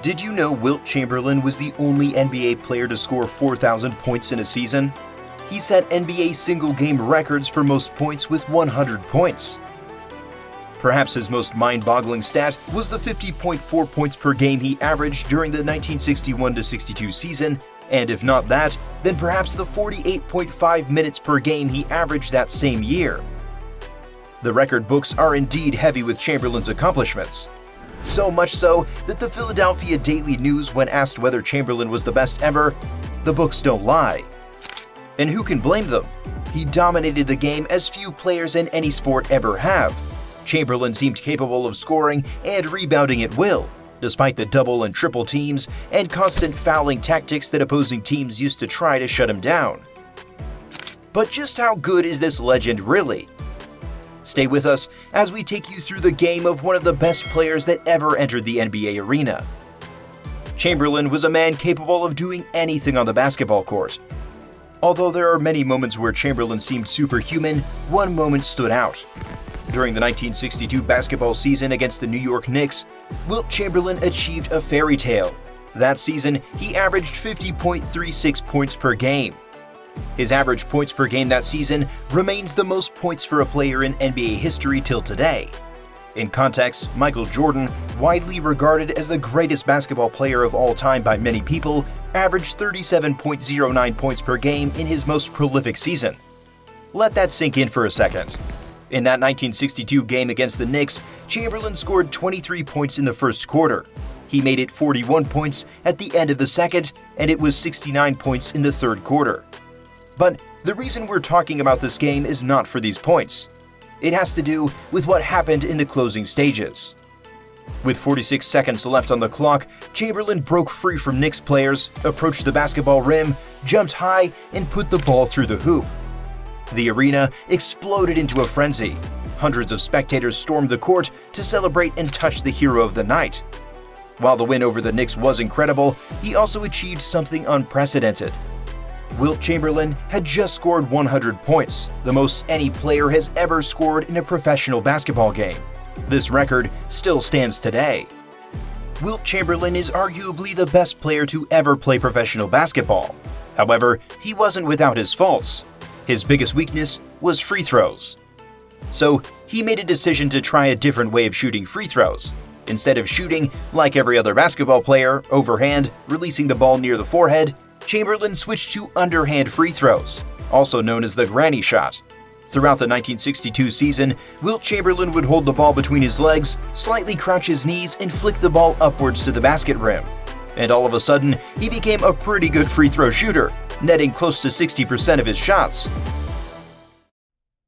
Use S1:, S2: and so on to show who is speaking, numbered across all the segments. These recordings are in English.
S1: Did you know Wilt Chamberlain was the only NBA player to score 4,000 points in a season? He set NBA single-game records for most points with 100 points. Perhaps his most mind-boggling stat was the 50.4 points per game he averaged during the 1961-62 season, and if not that, then perhaps the 48.5 minutes per game he averaged that same year. The record books are indeed heavy with Chamberlain's accomplishments. So much so that the Philadelphia Daily News, when asked whether Chamberlain was the best ever, the books don't lie. And who can blame them? He dominated the game as few players in any sport ever have. Chamberlain seemed capable of scoring and rebounding at will, despite the double and triple teams and constant fouling tactics that opposing teams used to try to shut him down. But just how good is this legend really? Stay with us as we take you through the game of one of the best players that ever entered the NBA arena. Chamberlain was a man capable of doing anything on the basketball court. Although there are many moments where Chamberlain seemed superhuman, one moment stood out. During the 1962 basketball season against the New York Knicks, Wilt Chamberlain achieved a fairy tale. That season, he averaged 50.36 points per game. His average points per game that season remains the most points for a player in NBA history till today. In context, Michael Jordan, widely regarded as the greatest basketball player of all time by many people, averaged 37.09 points per game in his most prolific season. Let that sink in for a second. In that 1962 game against the Knicks, Chamberlain scored 23 points in the first quarter. He made it 41 points at the end of the second, and it was 69 points in the third quarter. But the reason we're talking about this game is not for these points. It has to do with what happened in the closing stages. With 46 seconds left on the clock, Chamberlain broke free from Knicks players, approached the basketball rim, jumped high, and put the ball through the hoop. The arena exploded into a frenzy. Hundreds of spectators stormed the court to celebrate and touch the hero of the night. While the win over the Knicks was incredible, he also achieved something unprecedented. Wilt Chamberlain had just scored 100 points, the most any player has ever scored in a professional basketball game. This record still stands today. Wilt Chamberlain is arguably the best player to ever play professional basketball. However, he wasn't without his faults. His biggest weakness was free throws. So he made a decision to try a different way of shooting free throws. Instead of shooting, like every other basketball player, overhand, releasing the ball near the forehead, Chamberlain switched to underhand free throws, also known as the granny shot. Throughout the 1962 season, Wilt Chamberlain would hold the ball between his legs, slightly crouch his knees, and flick the ball upwards to the basket rim. And all of a sudden, he became a pretty good free throw shooter, netting close to 60% of his shots.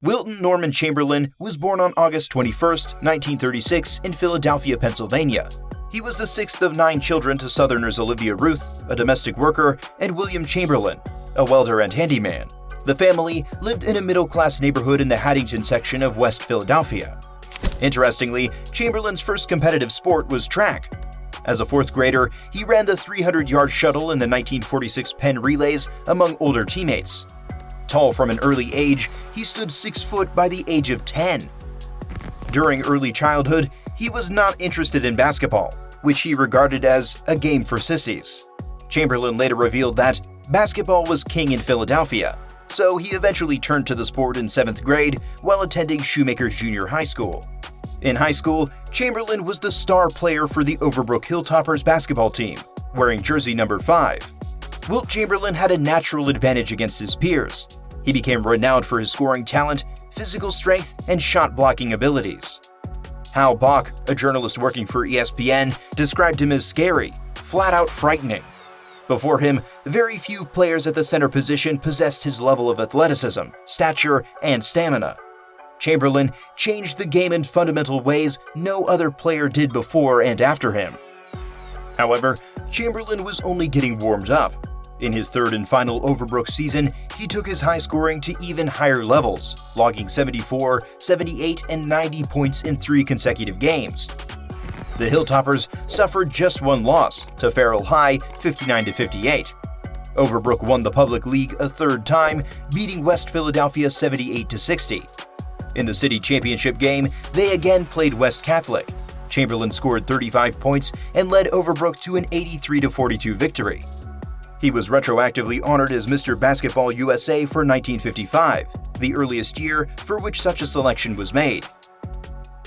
S1: Wilton Norman Chamberlain was born on August 21, 1936 in Philadelphia, Pennsylvania. He was the sixth of 9 children to Southerners Olivia Ruth, a domestic worker, and William Chamberlain, a welder and handyman. The family lived in a middle-class neighborhood in the Haddington section of West Philadelphia. Interestingly, Chamberlain's first competitive sport was track. As a fourth grader, he ran the 300-yard shuttle in the 1946 Penn Relays among older teammates. Tall from an early age, he stood 6 foot by the age of 10. During early childhood, he was not interested in basketball, which he regarded as a game for sissies. Chamberlain later revealed that basketball was king in Philadelphia, so he eventually turned to the sport in 7th grade while attending Shoemaker Junior High School. In high school, Chamberlain was the star player for the Overbrook Hilltoppers basketball team, wearing jersey number 5. Wilt Chamberlain had a natural advantage against his peers. He became renowned for his scoring talent, physical strength, and shot-blocking abilities. Hal Bach, a journalist working for ESPN, described him as scary, flat-out frightening. Before him, very few players at the center position possessed his level of athleticism, stature, and stamina. Chamberlain changed the game in fundamental ways no other player did before and after him. However, Chamberlain was only getting warmed up. In his third and final Overbrook season, he took his high scoring to even higher levels, logging 74, 78, and 90 points in 3 consecutive games. The Hilltoppers suffered just one loss to Farrell High, 59-58. Overbrook won the Public League a third time, beating West Philadelphia 78-60. In the city championship game, they again played West Catholic. Chamberlain scored 35 points and led Overbrook to an 83-42 victory. He was retroactively honored as Mr. Basketball USA for 1955, the earliest year for which such a selection was made.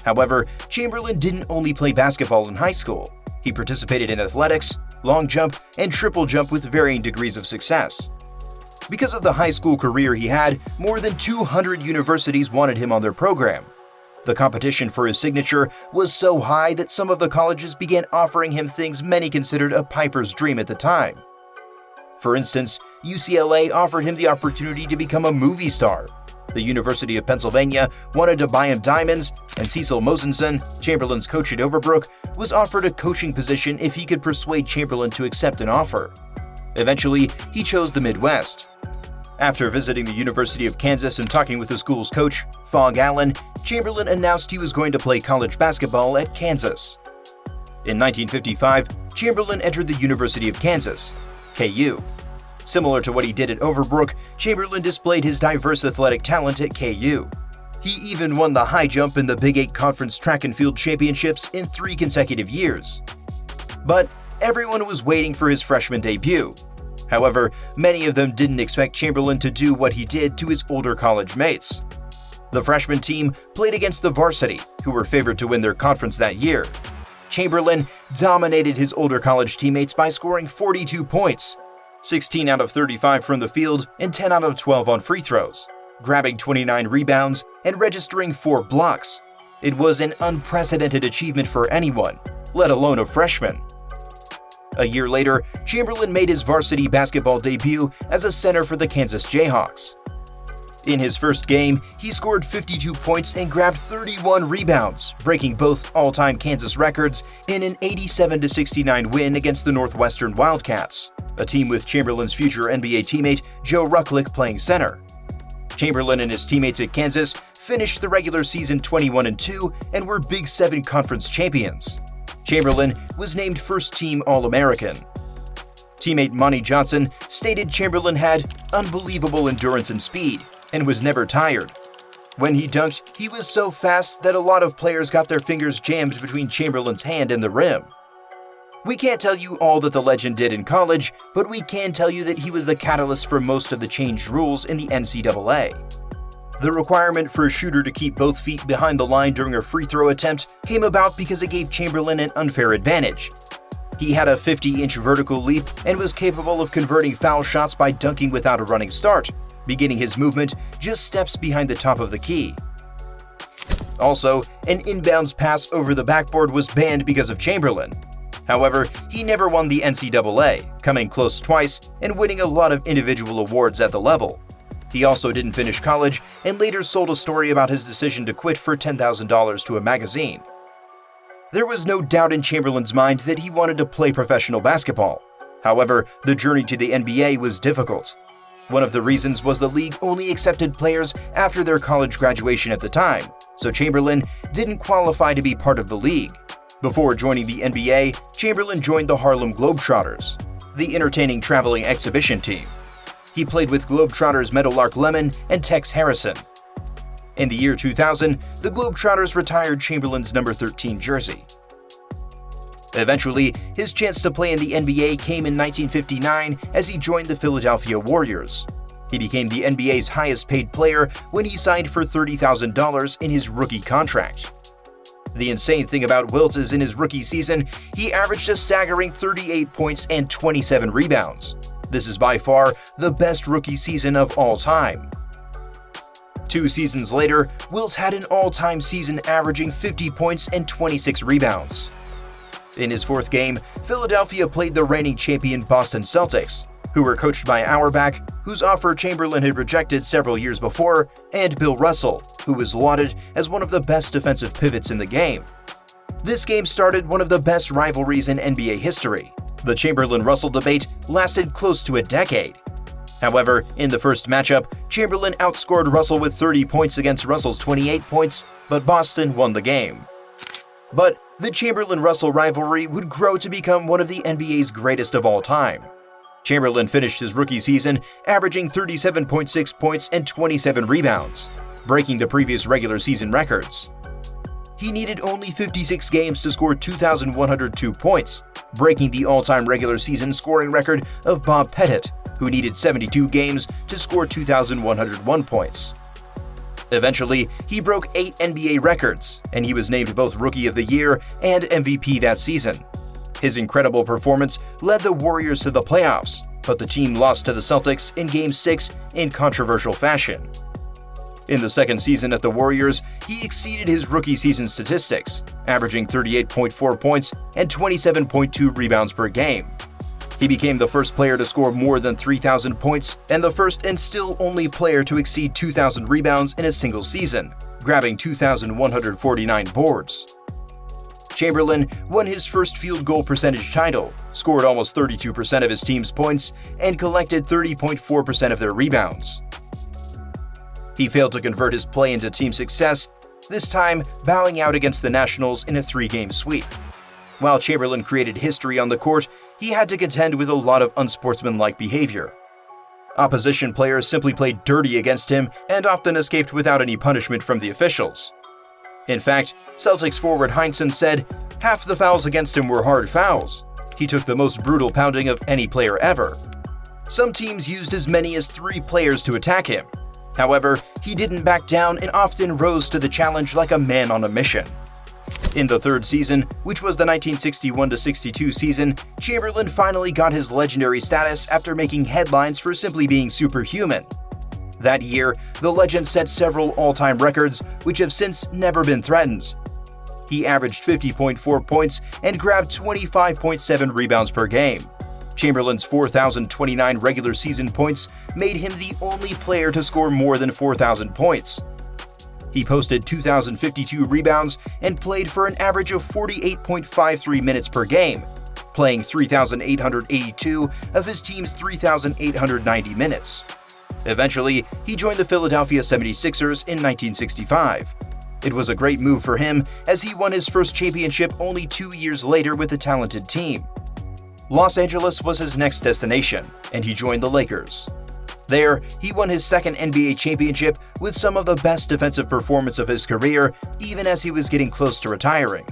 S1: However, Chamberlain didn't only play basketball in high school. He participated in athletics, long jump, and triple jump with varying degrees of success. Because of the high school career he had, more than 200 universities wanted him on their program. The competition for his signature was so high that some of the colleges began offering him things many considered a piper's dream at the time. For instance, UCLA offered him the opportunity to become a movie star. The University of Pennsylvania wanted to buy him diamonds, and Cecil Mosenson, Chamberlain's coach at Overbrook, was offered a coaching position if he could persuade Chamberlain to accept an offer. Eventually, he chose the Midwest. After visiting the University of Kansas and talking with the school's coach, Fogg Allen, Chamberlain announced he was going to play college basketball at Kansas. In 1955, Chamberlain entered the University of Kansas, KU. Similar to what he did at Overbrook, Chamberlain displayed his diverse athletic talent at KU. He even won the high jump in the Big 8 Conference Track and Field Championships in 3 consecutive years. But everyone was waiting for his freshman debut. However, many of them didn't expect Chamberlain to do what he did to his older college mates. The freshman team played against the varsity, who were favored to win their conference that year. Chamberlain dominated his older college teammates by scoring 42 points, 16 out of 35 from the field and 10 out of 12 on free throws, grabbing 29 rebounds and registering 4 blocks. It was an unprecedented achievement for anyone, let alone a freshman. A year later, Chamberlain made his varsity basketball debut as a center for the Kansas Jayhawks. In his first game, he scored 52 points and grabbed 31 rebounds, breaking both all-time Kansas records in an 87-69 win against the Northwestern Wildcats, a team with Chamberlain's future NBA teammate Joe Rucklick playing center. Chamberlain and his teammates at Kansas finished the regular season 21-2 and were Big 7 conference champions. Chamberlain was named first-team All-American. Teammate Monty Johnson stated Chamberlain had unbelievable endurance and speed and was never tired. When he dunked, he was so fast that a lot of players got their fingers jammed between Chamberlain's hand and the rim. We can't tell you all that the legend did in college, but we can tell you that he was the catalyst for most of the changed rules in the NCAA. The requirement for a shooter to keep both feet behind the line during a free throw attempt came about because it gave Chamberlain an unfair advantage. He had a 50-inch vertical leap and was capable of converting foul shots by dunking without a running start, beginning his movement just steps behind the top of the key. Also, an inbounds pass over the backboard was banned because of Chamberlain. However, he never won the NCAA, coming close twice and winning a lot of individual awards at the level. He also didn't finish college and later sold a story about his decision to quit for $10,000 to a magazine. There was no doubt in Chamberlain's mind that he wanted to play professional basketball. However, the journey to the NBA was difficult. One of the reasons was the league only accepted players after their college graduation at the time, so Chamberlain didn't qualify to be part of the league. Before joining the NBA, Chamberlain joined the Harlem Globetrotters, the entertaining traveling exhibition team. He played with Globetrotters Meadowlark Lemon and Tex Harrison. In the year 2000, the Globetrotters retired Chamberlain's number 13 jersey. Eventually, his chance to play in the NBA came in 1959 as he joined the Philadelphia Warriors. He became the NBA's highest-paid player when he signed for $30,000 in his rookie contract. The insane thing about Wilt is in his rookie season, he averaged a staggering 38 points and 27 rebounds. This is by far the best rookie season of all time. 2 seasons later, Wilt had an all-time season averaging 50 points and 26 rebounds. In his 4th game, Philadelphia played the reigning champion Boston Celtics, who were coached by Auerbach, whose offer Chamberlain had rejected several years before, and Bill Russell, who was lauded as one of the best defensive pivots in the game. This game started one of the best rivalries in NBA history. The Chamberlain-Russell debate lasted close to a decade. However, in the first matchup, Chamberlain outscored Russell with 30 points against Russell's 28 points, but Boston won the game. But the Chamberlain-Russell rivalry would grow to become one of the NBA's greatest of all time. Chamberlain finished his rookie season averaging 37.6 points and 27 rebounds, breaking the previous regular season records. he needed only 56 games to score 2,102 points, breaking the all-time regular season scoring record of Bob Pettit, who needed 72 games to score 2,101 points. Eventually, he broke 8 NBA records, and he was named both Rookie of the Year and MVP that season. His incredible performance led the Warriors to the playoffs, but the team lost to the Celtics in Game 6 in controversial fashion. In the second season at the Warriors, he exceeded his rookie season statistics, averaging 38.4 points and 27.2 rebounds per game. He became the first player to score more than 3,000 points and the first and still only player to exceed 2,000 rebounds in a single season, grabbing 2,149 boards. Chamberlain won his first field goal percentage title, scored almost 32% of his team's points, and collected 30.4% of their rebounds. He failed to convert his play into team success, this time bowing out against the Nationals in a 3-game sweep. While Chamberlain created history on the court, he had to contend with a lot of unsportsmanlike behavior. Opposition players simply played dirty against him and often escaped without any punishment from the officials. In fact, Celtics forward Heinsohn said, "Half the fouls against him were hard fouls. He took the most brutal pounding of any player ever." Some teams used as many as 3 players to attack him. However, he didn't back down and often rose to the challenge like a man on a mission. In the third season, which was the 1961-62 season, Chamberlain finally got his legendary status after making headlines for simply being superhuman. That year, the legend set several all-time records, which have since never been threatened. He averaged 50.4 points and grabbed 25.7 rebounds per game. Chamberlain's 4,029 regular season points made him the only player to score more than 4,000 points. He posted 2,052 rebounds and played for an average of 48.53 minutes per game, playing 3,882 of his team's 3,890 minutes. Eventually, he joined the Philadelphia 76ers in 1965. It was a great move for him as he won his first championship only 2 years later with a talented team. Los Angeles was his next destination, and he joined the Lakers. There, he won his second NBA championship with some of the best defensive performance of his career, even as he was getting close to retiring.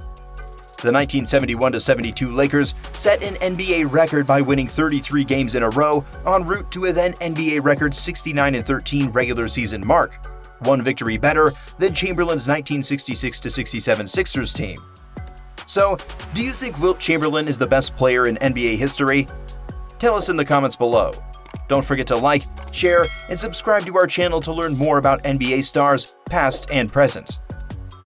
S1: The 1971-72 Lakers set an NBA record by winning 33 games in a row en route to a then NBA record 69-13 regular season mark, one victory better than Chamberlain's 1966-67 Sixers team. So, do you think Wilt Chamberlain is the best player in NBA history? Tell us in the comments below. Don't forget to like, share, and subscribe to our channel to learn more about NBA stars, past and present.